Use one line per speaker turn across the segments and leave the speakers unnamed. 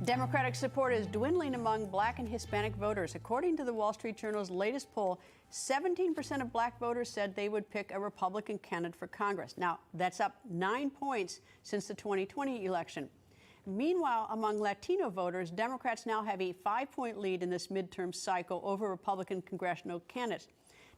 Democratic support is dwindling among Black and Hispanic voters. According to the Wall Street Journal's latest poll, 17% of Black voters said they would pick a Republican candidate for Congress. Now, that's up 9 points since the 2020 election. Meanwhile, among Latino voters, Democrats now have a 5-point lead in this midterm cycle over Republican congressional candidates.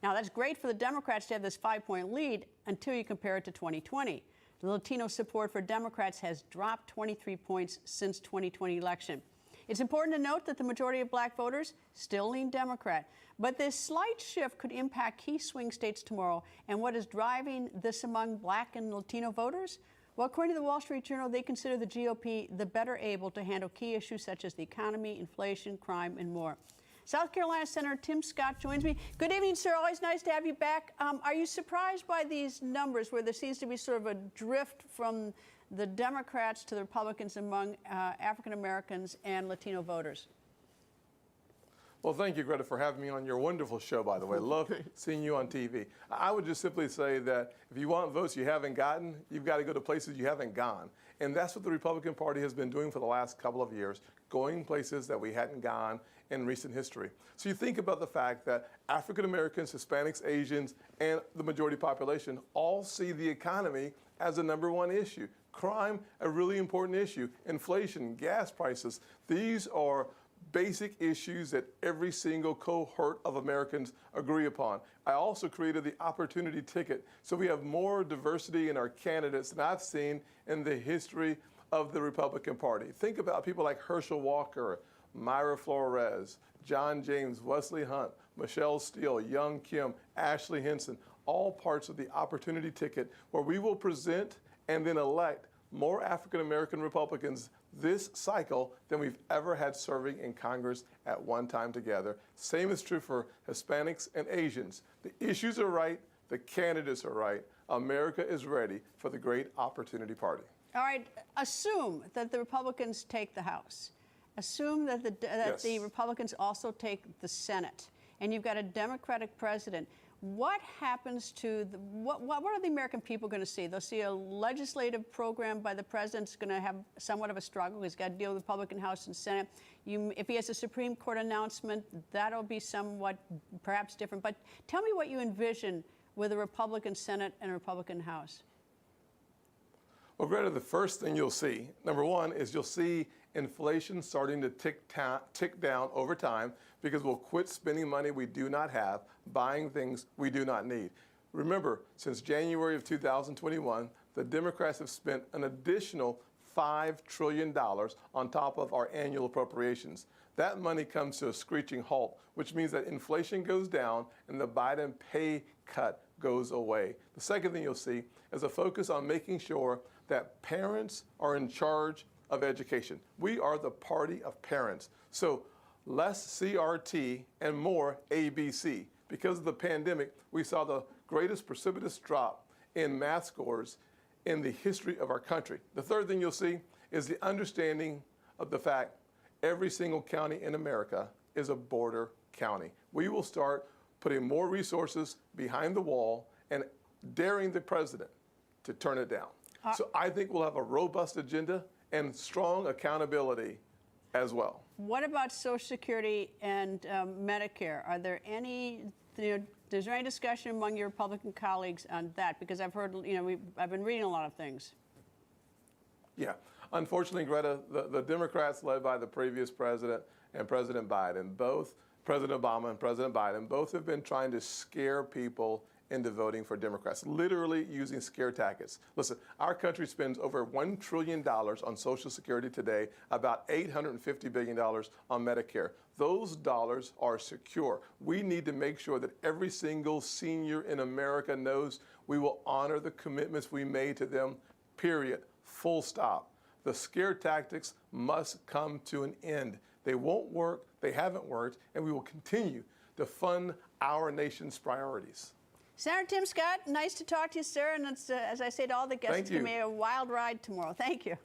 Now, that's great for the Democrats to have this 5-point lead until you compare it to 2020. The Latino support for Democrats has dropped 23 points since 2020 election. It's important to note that the majority of Black voters still lean Democrat. But this slight shift could impact key swing states tomorrow. And what is driving this among Black and Latino voters? Well, according to the Wall Street Journal, they consider the GOP the better able to handle key issues such as the economy, inflation, crime, and more. South Carolina Senator Tim Scott joins me. Good evening, sir. Always nice to have you back. Are you surprised by these numbers where there seems to be sort of a drift from the Democrats to the Republicans among African Americans and Latino voters?
Well, thank you, Greta, for having me on your wonderful show, by the way. Love seeing you on TV. I would just simply say that if you want votes you haven't gotten, you've got to go to places you haven't gone. And that's what the Republican Party has been doing for the last couple of years, going places that we hadn't gone in recent history. So you think about the fact that African Americans, Hispanics, Asians, and the majority population all see the economy as the #1 issue. Crime, a really important issue. Inflation, gas prices, these are basic issues that every single cohort of Americans agree upon. I also created the opportunity ticket, so we have more diversity in our candidates than I've seen in the history of the Republican Party. Think about people like Herschel Walker, Myra Flores, John James, Wesley Hunt, Michelle Steele, Young Kim, Ashley Henson, all parts of the opportunity ticket where we will present and then elect more African American Republicans this cycle than we've ever had serving in Congress at one time together. Same is true for Hispanics and Asians. The issues are right, the candidates are right. America is ready for the great opportunity party.
All right, assume that the Republicans take the House. Assume that the Republicans also take the Senate, and you've got a Democratic president. What happens to what are the American people going to see? They'll see a legislative program by the president that's going to have somewhat of a struggle. He's got to deal with the Republican House and Senate. If he has a Supreme Court announcement, that'll be somewhat perhaps different. But tell me what you envision with a Republican Senate and a Republican House.
Well, Greta, the first thing you'll see, #1, is you'll see inflation starting to tick down over time because we'll quit spending money we do not have, buying things we do not need. Remember, since January of 2021, the Democrats have spent an additional $5 trillion on top of our annual appropriations. That money comes to a screeching halt, which means that inflation goes down and the Biden pay cut goes away. The second thing you'll see is a focus on making sure that parents are in charge of education. We are the party of parents. So less CRT and more ABC. Because of the pandemic, we saw the greatest precipitous drop in math scores in the history of our country. The third thing you'll see is the understanding of the fact every single county in America is a border county. We will start putting more resources behind the wall and daring the president to turn it down. So I think we'll have a robust agenda and strong accountability as well.
What about Social Security and Medicare? Are there any, is there any discussion among your Republican colleagues on that? Because I've heard, I've been reading a lot of things.
Yeah. Unfortunately, Greta, the Democrats led by the previous president and President Biden, both President Obama and President Biden, both have been trying to scare people into voting for Democrats, literally using scare tactics. Listen, our country spends over $1 trillion on Social Security today, about $850 billion on Medicare. Those dollars are secure. We need to make sure that every single senior in America knows we will honor the commitments we made to them, period, full stop. The scare tactics must come to an end. They won't work, they haven't worked, and we will continue to fund our nation's priorities.
Senator Tim Scott, nice to talk to you, sir. And it's, as I say to all the guests, it's going to be a wild ride tomorrow. Thank you.